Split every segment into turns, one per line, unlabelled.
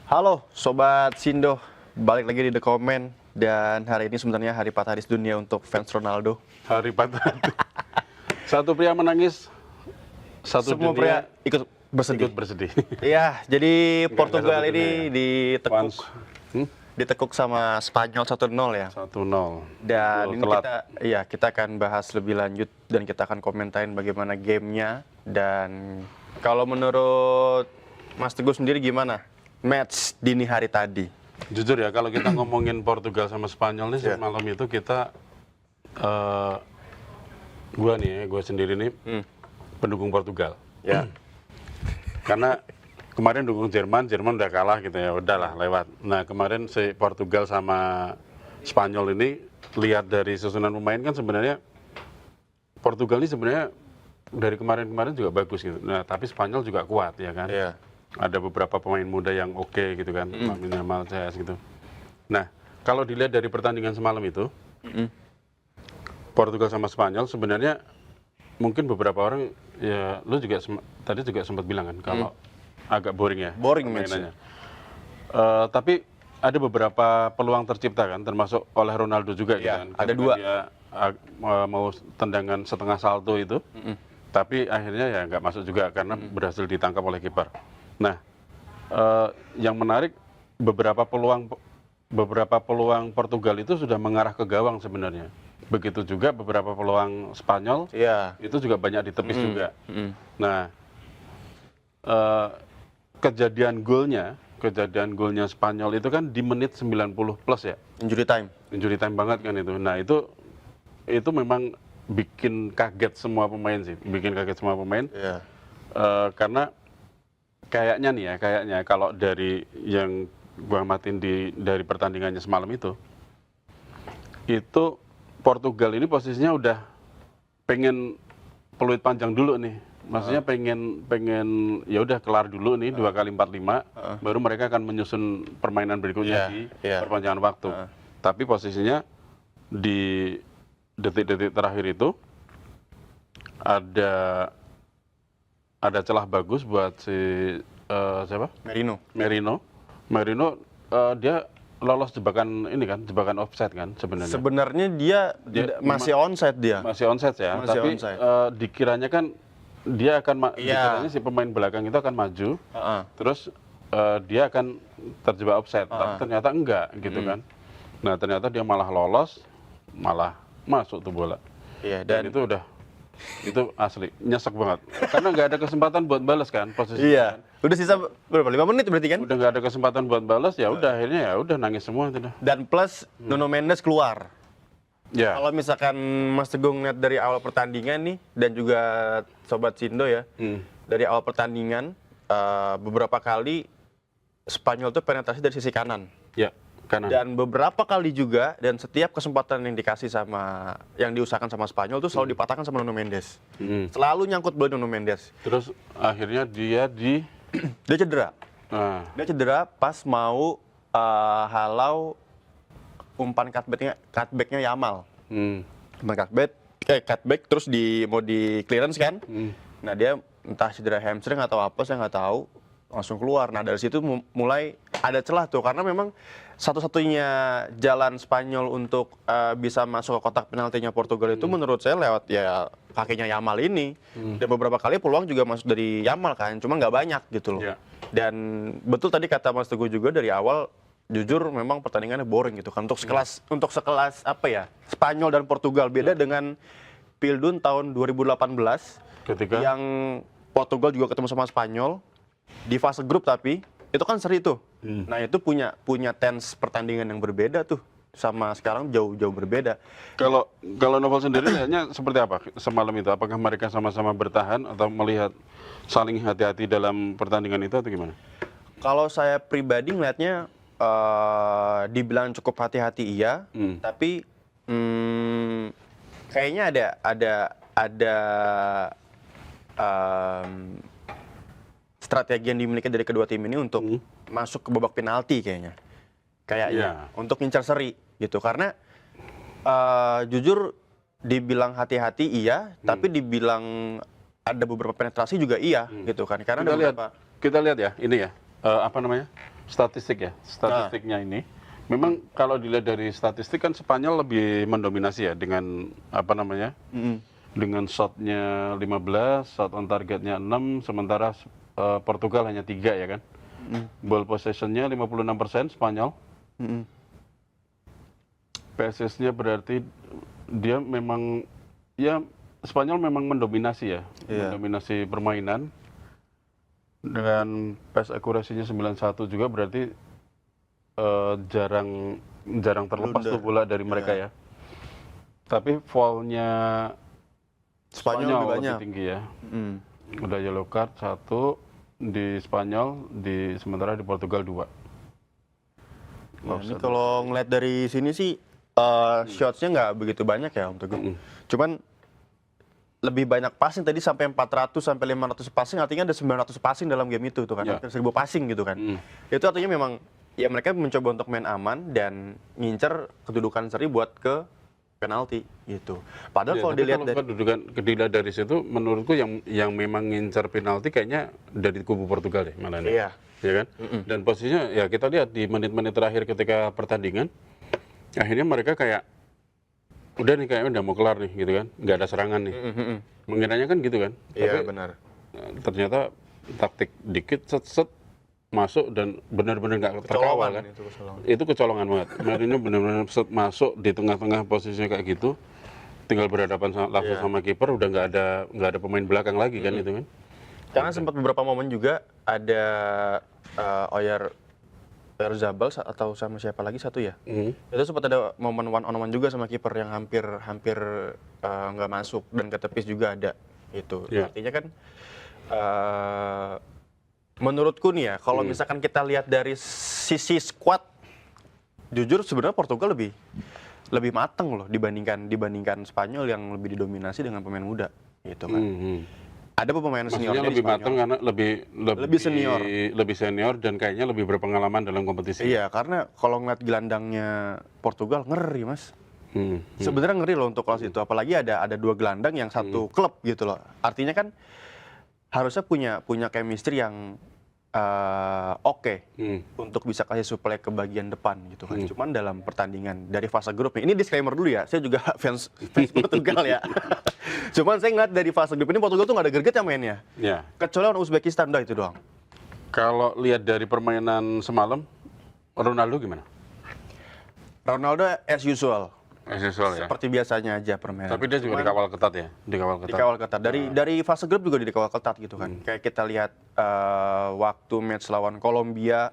Halo Sobat Sindo, balik lagi di The Comment. Dan hari ini sebenarnya hari patah dunia untuk fans Ronaldo.
Hari patah. Satu pria menangis, satu
Semua
dunia
pria ikut bersedih.
ikut bersedih.
Iya, jadi
Enggak
Portugal
satu
ini
dunia ya.
ditekuk sama Spanyol 1-0 ya.
1-0.
Dan
Gol
ini
telat.
kita akan bahas lebih lanjut dan kita akan komentarin bagaimana gamenya. Dan kalau menurut Mas Teguh sendiri gimana match dini hari tadi?
Jujur ya, kalau kita ngomongin Portugal sama Spanyol nih,
Yeah.
malam itu kita, gue sendiri nih pendukung Portugal.
Ya.
Karena kemarin dukung Jerman udah kalah gitu ya, udahlah lewat. Nah kemarin si Portugal sama Spanyol ini, lihat dari susunan pemain kan sebenarnya Portugal ini sebenarnya dari kemarin-kemarin juga bagus gitu. Nah tapi Spanyol juga kuat ya kan.
Iya.
Ada beberapa pemain muda yang oke gitu kan, Lamine Yamal, CS gitu. Nah kalau dilihat dari pertandingan semalam itu, Portugal sama Spanyol sebenarnya mungkin beberapa orang ya, lu juga tadi juga sempat bilang kan kalau agak boring ya
Boring
permainannya. Tapi ada beberapa peluang tercipta kan, termasuk oleh Ronaldo juga gitu
Ya,
kan.
ada
Ketika
dua.
Dia mau tendangan setengah salto itu, tapi akhirnya ya nggak masuk juga karena berhasil ditangkap oleh kiper. Nah, yang menarik beberapa peluang Portugal itu sudah mengarah ke gawang sebenarnya. Begitu juga beberapa peluang Spanyol
Iya.
itu juga banyak ditepis juga. Nah, kejadian golnya Spanyol itu kan di menit 90 plus ya.
Injury time.
Injury time banget kan itu. Nah, itu memang bikin kaget semua pemain sih. Bikin kaget semua pemain.
Iya.
Karena kayaknya kalau dari yang gua amatin dari pertandingannya semalam itu Portugal ini posisinya udah pengen peluit panjang dulu nih. Maksudnya pengen ya udah kelar dulu nih 2x45, baru mereka akan menyusun permainan berikutnya di perpanjangan waktu. Tapi posisinya di detik-detik terakhir itu ada celah bagus buat si siapa?
Merino.
Merino dia lolos jebakan offside kan sebenarnya.
Sebenarnya dia masih onside dia.
Masih onside ya,
Masih
tapi
onside.
dikiranya kan dia akan dikiranya si pemain belakang itu akan maju, terus dia akan terjebak offside, tapi ternyata enggak gitu kan. Nah ternyata dia malah lolos, malah masuk tuh bola.
Iya,
Dan itu asli nyesek banget karena nggak ada kesempatan buat balas kan posisinya.
Iya.
Kan.
Udah sisa berapa? 5 menit berarti kan?
Udah nggak ada kesempatan buat balas, ya udah akhirnya ya udah nangis semua itu dah.
Dan plus Nuno Mendes keluar.
Ya.
Kalau misalkan Mas Teguh ngeliat dari awal pertandingan nih dan juga Sobat Sindo ya, dari awal pertandingan beberapa kali Spanyol tuh penetrasi dari sisi kanan.
Ya, kanan.
Dan beberapa kali juga, dan setiap kesempatan yang dikasih yang diusahakan sama Spanyol tuh selalu dipatahkan sama Nuno Mendes. Selalu nyangkut bola Nuno Mendes.
Terus akhirnya dia
Dia cedera.
nah,
Dia cedera pas mau halau umpan cutbacknya Yamal. Umpan cutback terus mau di clearance kan. Nah dia entah cedera hamstring atau apa saya nggak tahu, langsung keluar. Nah dari situ mulai ada celah tuh, karena memang satu-satunya jalan Spanyol untuk bisa masuk ke kotak penaltinya Portugal itu menurut saya lewat ya kakinya Yamal ini. Dan beberapa kali peluang juga masuk dari Yamal kan, cuma nggak banyak gitu loh.
Ya.
Dan betul tadi kata Mas Teguh juga dari awal, jujur memang pertandingannya boring gitu kan. Untuk sekelas apa ya, Spanyol dan Portugal beda dengan Pildun tahun 2018
ketika
yang Portugal juga ketemu sama Spanyol di fase grup, tapi itu kan seri tuh. Nah itu punya tense pertandingan yang berbeda tuh, sama sekarang jauh-jauh berbeda.
kalau Novel sendiri lihatnya seperti apa semalam itu? Apakah mereka sama-sama bertahan atau melihat saling hati-hati dalam pertandingan itu atau gimana?
Kalau saya pribadi ngelihatnya dibilang cukup hati-hati iya, tapi kayaknya ada strategi yang dimiliki dari kedua tim ini untuk masuk ke babak penalti kayaknya untuk ngincar seri gitu. Karena jujur dibilang hati-hati iya, tapi dibilang ada beberapa penetrasi juga iya gitu kan. Karena
kita lihat ya, ini ya, apa namanya? statistiknya ini. Memang kalau dilihat dari statistik kan Spanyol lebih mendominasi ya dengan dengan shotnya 15, shot on targetnya 6, sementara Portugal hanya 3 ya kan. Ball possessionnya 56% Spanyol. PSS-nya berarti dia memang ya Spanyol memang mendominasi ya, mendominasi permainan. Dengan pass akurasinya 91 juga berarti jarang terlepas tuh bola dari mereka ya. Tapi foul-nya Spanyol lebih tinggi ya. Udah yellow card 1 di Spanyol, sementara di Portugal 2.
Ini kalau ngeliat dari sini sih shots-nya nggak begitu banyak ya Om Teguh. Cuman lebih banyak passing tadi sampai 400 sampai 500 passing, artinya ada 900 passing dalam game itu tuh kan. 1000 passing gitu kan. Itu artinya memang ya mereka mencoba untuk main aman dan ngincer kedudukan seri buat ke penalti gitu. Padahal kalau dilihat
dari situ menurutku yang memang ngincer penalti kayaknya dari kubu Portugal deh malah. Iya. Ya kan? Dan posisinya ya kita lihat di menit-menit terakhir ketika pertandingan akhirnya mereka kayak udah nih kayaknya udah mau kelar nih gitu kan. Nggak ada serangan nih. Mengiranya kan gitu kan.
Iya benar.
Ternyata taktik dikit set masuk dan benar-benar nggak terkawal kan. Itu kecolongan banget. Ini benar-benar masuk di tengah-tengah posisinya kayak gitu, tinggal berhadapan langsung sama kiper, udah nggak ada pemain belakang lagi kan itu kan.
Karena sempat beberapa momen juga ada Oyarzabal atau sama siapa lagi satu ya. Itu sempat ada momen one on one juga sama kiper yang hampir nggak masuk dan ketepis juga ada itu. Artinya kan menurutku nih ya, kalau misalkan kita lihat dari sisi squad, jujur sebenarnya Portugal lebih mateng loh dibandingkan Spanyol yang lebih didominasi dengan pemain muda, gitu kan. Ada pemain senior
lebih mateng karena lebih senior dan kayaknya lebih berpengalaman dalam kompetisi.
Iya, karena kalau ngeliat gelandangnya Portugal ngeri mas. Sebenarnya ngeri loh untuk kelas itu, apalagi ada 2 gelandang yang satu klub gitu loh. Artinya kan harusnya punya chemistry yang oke untuk bisa kasih supply ke bagian depan gitu kan. Cuman dalam pertandingan dari fase grup ini disclaimer dulu ya, saya juga fans Portugal ya. Cuman saya ngeliat dari fase grup ini Portugal tuh nggak ada greget ya mainnya. Kecuali lawan Uzbekistan, udah itu doang.
Kalau lihat dari permainan semalam, Ronaldo gimana?
Ronaldo as usual.
Seperti
biasanya aja permainan.
Tapi dia juga dikawal ketat ya?
Dikawal ketat. Dari fase grup juga dikawal ketat gitu kan. Kayak kita lihat waktu match lawan Kolombia,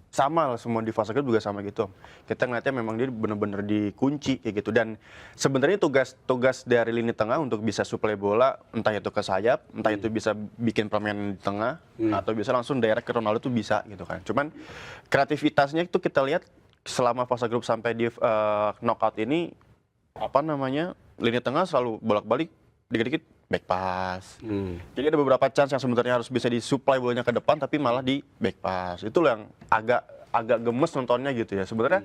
sama lah semua di fase grup juga sama gitu. Kita ngeliatnya memang dia benar-benar dikunci kayak gitu. Dan sebenarnya tugas dari lini tengah untuk bisa suplai bola, entah itu ke sayap, entah itu bisa bikin permainan di tengah, atau bisa langsung direct ke Ronaldo tuh bisa gitu kan. Cuman kreativitasnya itu kita lihat selama fase grup sampai di knockout ini lini tengah selalu bolak-balik, dikit-dikit back pass. Jadi ada beberapa chance yang sebenarnya harus bisa disuplai bolanya ke depan tapi malah di back pass. Itu yang agak gemes nontonnya gitu ya. Sebenarnya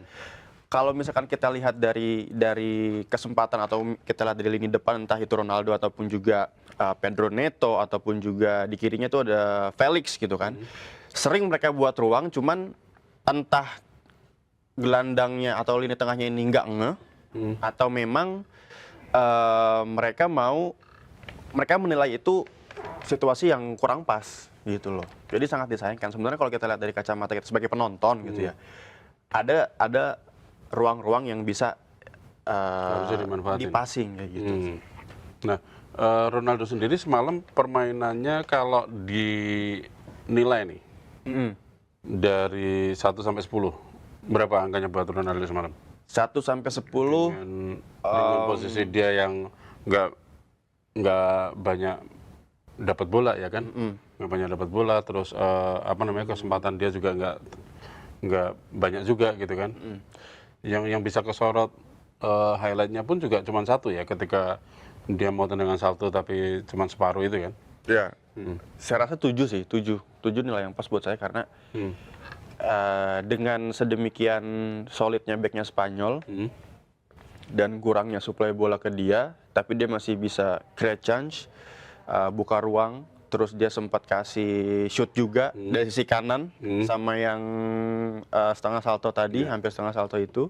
kalau misalkan kita lihat dari kesempatan atau kita lihat dari lini depan, entah itu Ronaldo ataupun juga Pedro Neto ataupun juga di kirinya itu ada Felix gitu kan. Sering mereka buat ruang, cuman entah gelandangnya atau lini tengahnya ini nggak atau memang mereka menilai itu situasi yang kurang pas gitu loh. Jadi sangat disayangkan. Sebenarnya kalau kita lihat dari kacamata kita sebagai penonton gitu ya, ada ruang-ruang yang bisa dipassing kayak gitu.
Nah, Ronaldo sendiri semalam permainannya kalau dinilai nih dari 1 sampai 10. Berapa angkanya buat Ronaldo semalam?
1 sampai 10
dengan posisi dia yang nggak banyak dapat bola ya kan? Nggak banyak dapat bola, terus kesempatan dia juga nggak banyak juga gitu kan? Yang bisa kesorot highlightnya pun juga cuma 1 ya, ketika dia mau tendangan salto tapi cuma separuh itu kan?
Ya, saya rasa 7 sih, 7 nilai yang pas buat saya karena dengan sedemikian solidnya backnya Spanyol dan kurangnya suplai bola ke dia, tapi dia masih bisa create chance, buka ruang terus dia sempat kasih shoot juga dari sisi kanan sama yang setengah salto tadi, hampir setengah salto itu.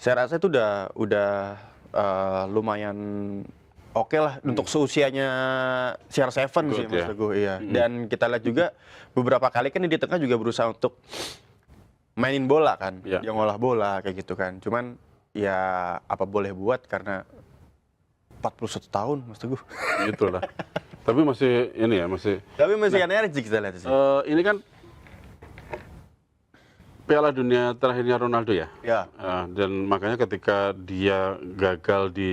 Saya rasa itu udah lumayan oke lah untuk seusianya CR7 sih Mas Teguh, iya. Dan kita lihat juga beberapa kali kan di tengah juga berusaha untuk mainin bola kan, dia ngolah bola kayak gitu kan. Cuman ya apa boleh buat karena 41 tahun Mas Teguh.
Itulah. Tapi masih ini ya, masih.
Tapi masih energi kita lihat sih.
Ini kan Piala Dunia terakhirnya Ronaldo ya.
Ya.
Dan makanya ketika dia gagal di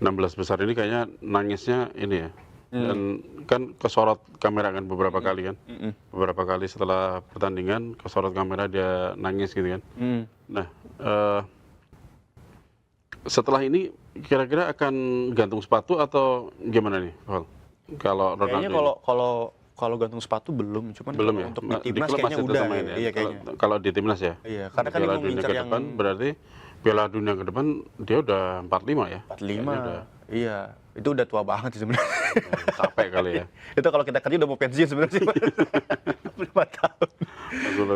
16 besar ini kayaknya nangisnya ini ya. Dan kan kesorot kamera kan beberapa kali kan. Beberapa kali setelah pertandingan kesorot kamera dia nangis gitu kan. Nah, setelah ini kira-kira akan gantung sepatu atau gimana nih, Paul? Kalau Ronaldo
Kayaknya kalau gantung sepatu belum, cuman
belum ya.
untuk di timnas
klub
kayaknya
masih
udah
tetap main ya.
Iya kayaknya.
Kalau di timnas ya.
Iya, karena kan
Piala
yang
Dunia
ngincer
ke
yang
depan berarti Piala Dunia ke depan dia udah 45 ya.
45. Iya, itu udah tua banget sih sebenarnya.
Capek kali ya.
Itu kalau kita kerja udah mau pensiun sebenarnya sih. 45 tahun.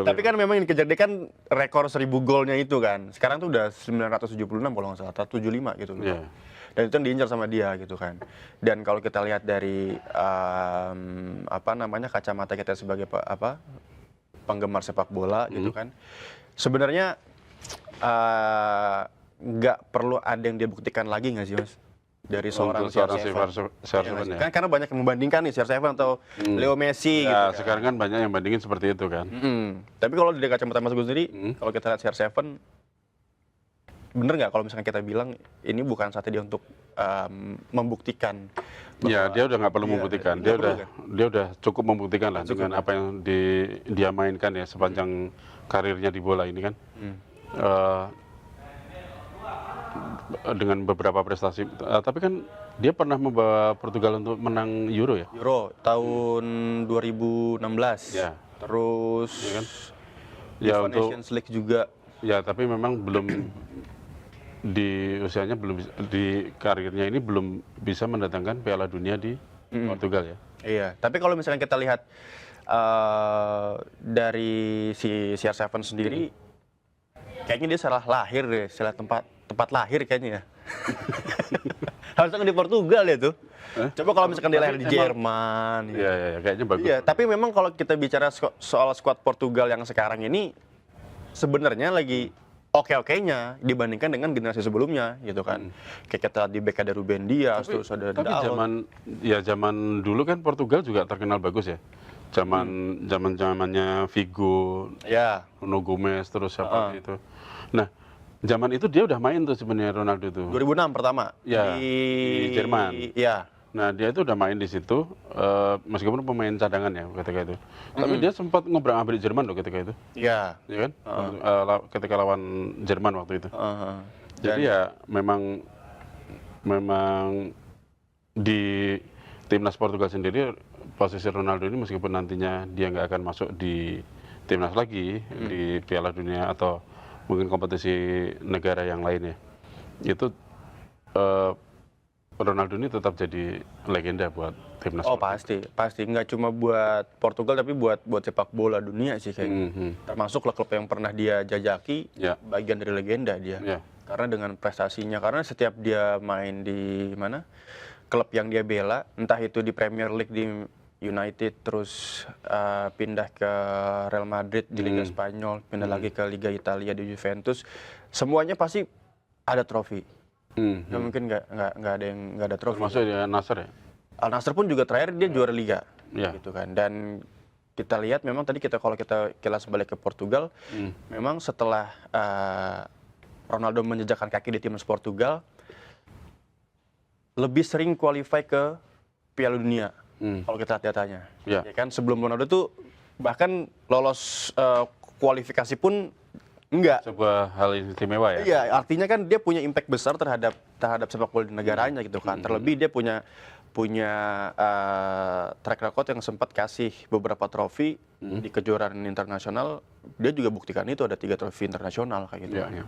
Tapi kan memang yang dikejar dia kan rekor 1000 golnya itu kan. Sekarang tuh udah 976 kalau nggak salah, 75 gitu loh.
Iya.
Dan itu yang diincar sama dia gitu kan. Dan kalau kita lihat dari kacamata kita sebagai penggemar sepak bola gitu kan. Sebenarnya nggak perlu ada yang dia buktikan lagi nggak sih Mas? Dari seorang
CR7 ya.
Kan karena banyak yang membandingkan nih CR7 atau Leo Messi gitu
Ya,
kan.
sekarang kan banyak yang bandingin seperti itu kan.
Tapi kalau dari kacamata Mas Gun sendiri, kalau kita lihat CR7, bener nggak kalau misalnya kita bilang ini bukan saatnya dia untuk membuktikan?
Ya, dia udah nggak perlu membuktikan. Dia udah cukup membuktikan lah dengan apa yang dia mainkan ya sepanjang karirnya di bola ini kan. Dengan beberapa prestasi, tapi kan dia pernah membawa Portugal untuk menang Euro ya?
Euro tahun 2016.
Ya.
Terus
Ya kan?
ya
untuk
Nations League juga.
Ya, tapi memang belum di usianya belum di karirnya ini belum bisa mendatangkan Piala Dunia di Portugal ya.
Iya, tapi kalau misalnya kita lihat dari si CR7 sendiri, kayaknya dia salah lahir deh, salah tempat lahir kayaknya ya. Harusnya kan di Portugal ya tuh. Coba kalau misalkan dia lahir di Jerman.
Iya, kayaknya bagus.
Iya, tapi memang kalau kita bicara soal skuad Portugal yang sekarang ini, sebenarnya lagi oke-okenya dibandingkan dengan generasi sebelumnya gitu kan. Kayak kita di bek ada Ruben Dias, terus ada
Tapi
Dalot.
zaman dulu kan Portugal juga terkenal bagus ya. Zamannya Figo,
Ya,
Nuno Gomes, terus siapa itu. Nah, zaman itu dia udah main tuh sebenarnya Ronaldo tuh.
2006 pertama
Ya, di Jerman.
Ya.
Nah, dia itu udah main di situ, meskipun pemain cadangan ya ketika itu. Tapi dia sempat ngobrol-abrik Jerman loh ketika itu.
Ya.
Ya kan? Ketika lawan Jerman waktu itu. Jadi ya memang di timnas Portugal sendiri posisi Ronaldo ini meskipun nantinya dia nggak akan masuk di timnas lagi di Piala Dunia atau mungkin kompetisi negara yang lain ya, itu Ronaldo ini tetap jadi legenda buat timnas.
Oh pasti nggak cuma buat Portugal tapi buat sepak bola dunia sih kayaknya. Termasuk klub yang pernah dia jajaki, bagian dari legenda dia. Karena dengan prestasinya, karena setiap dia main di mana klub yang dia bela, entah itu di Premier League di United, terus pindah ke Real Madrid di Liga Spanyol, pindah lagi ke Liga Italia di Juventus, semuanya pasti ada trofi. Nggak mungkin nggak ada trofi.
Termasuk di Al Nassr ya?
Al Nassr pun juga terakhir dia juara Liga, gitu kan. Dan kita lihat memang tadi kalau kita kilas balik ke Portugal, memang setelah Ronaldo menjejakkan kaki di timnas Portugal, lebih sering qualify ke Piala Dunia. Kalau kita lihat datanya, ya kan sebelum Ronaldo tuh bahkan lolos kualifikasi pun enggak.
Sebuah hal istimewa ya.
Iya, artinya kan dia punya impact besar terhadap sepak bola di negaranya gitu kan. Terlebih dia punya track record yang sempat kasih beberapa trofi di kejuaraan internasional. Dia juga buktikan itu ada 3 trofi internasional kayak gitu.
Ya.